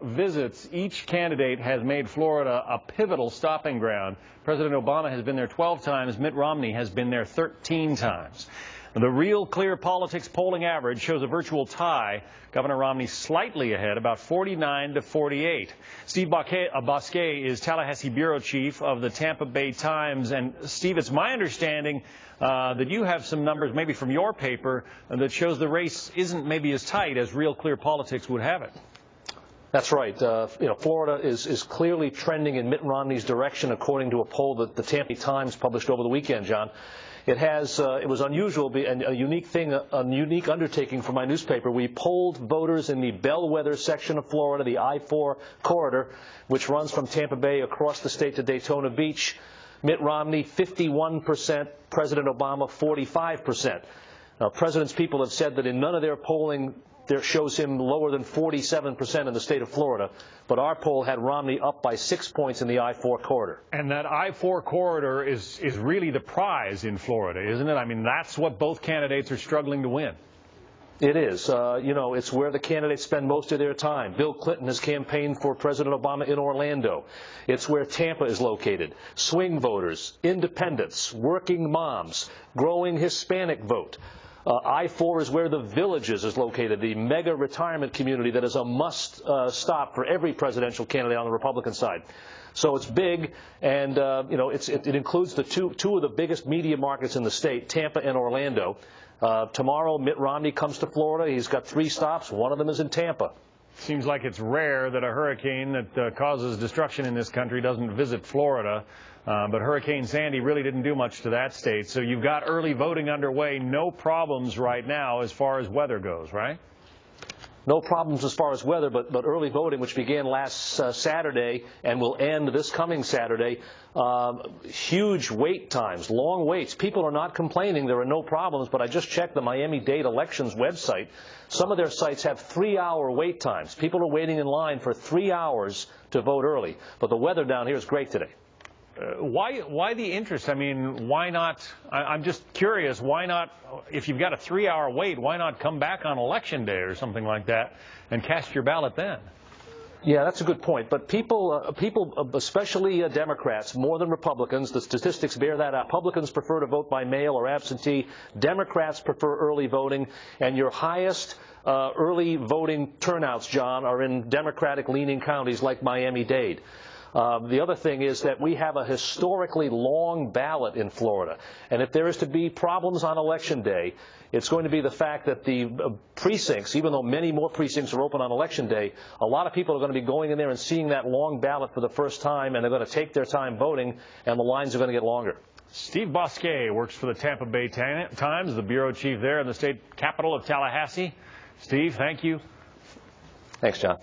visits, each candidate has made Florida a pivotal stopping ground. President Obama has been there 12 times. Mitt Romney has been there 13 times. The Real Clear Politics polling average shows a virtual tie. Governor Romney slightly ahead, about 49 to 48. Steve Bousquet is Tallahassee bureau chief of the Tampa Bay Times. And Steve, it's my understanding that you have some numbers, maybe from your paper, that shows the race isn't maybe as tight as Real Clear Politics would have it. That's right. Florida is clearly trending in Mitt Romney's direction, according to a poll that the Tampa Bay Times published over the weekend, John. It was unusual and a unique thing, a unique undertaking for my newspaper. We polled voters in the bellwether section of Florida, the I-4 corridor, which runs from Tampa Bay across the state to Daytona Beach. Mitt Romney, 51%, President Obama, 45%. Now, President's people have said that in none of their polling there shows him lower than 47% in the state of Florida, but our poll had Romney up by 6 points in the I-4 corridor. And that I-4 corridor is really the prize in Florida, isn't it? I mean, that's what both candidates are struggling to win. It is. It's where the candidates spend most of their time. Bill Clinton has campaigned for President Obama in Orlando. It's where Tampa is located. Swing voters, independents, working moms, growing Hispanic vote. I-4 is where the Villages is located, the mega retirement community that is a must stop for every presidential candidate on the Republican side. So it's big, and it includes the two of the biggest media markets in the state, Tampa and Orlando. Tomorrow, Mitt Romney comes to Florida. He's got 3 stops. One of them is in Tampa. Seems like it's rare that a hurricane that causes destruction in this country doesn't visit Florida. But Hurricane Sandy really didn't do much to that state. So you've got early voting underway. No problems right now as far as weather goes, right? No problems as far as weather, but early voting, which began last Saturday and will end this coming Saturday, huge wait times, long waits. People are not complaining. There are no problems, but I just checked the Miami-Dade elections website. Some of their sites have 3-hour wait times. People are waiting in line for 3 hours to vote early. But the weather down here is great today. Why the interest? I mean, why not? I'm just curious. Why not, if you've got a 3-hour wait, why not come back on Election Day or something like that and cast your ballot then? Yeah, that's a good point. But people, especially Democrats, more than Republicans, the statistics bear that out. Republicans prefer to vote by mail or absentee. Democrats prefer early voting. And your highest early voting turnouts, John, are in Democratic-leaning counties like Miami-Dade. The other thing is that we have a historically long ballot in Florida. And if there is to be problems on Election Day, it's going to be the fact that the precincts, even though many more precincts are open on Election Day, a lot of people are going to be going in there and seeing that long ballot for the first time, and they're going to take their time voting, and the lines are going to get longer. Steve Bousquet works for the Tampa Bay Times, the bureau chief there in the state capital of Tallahassee. Steve, thank you. Thanks, John.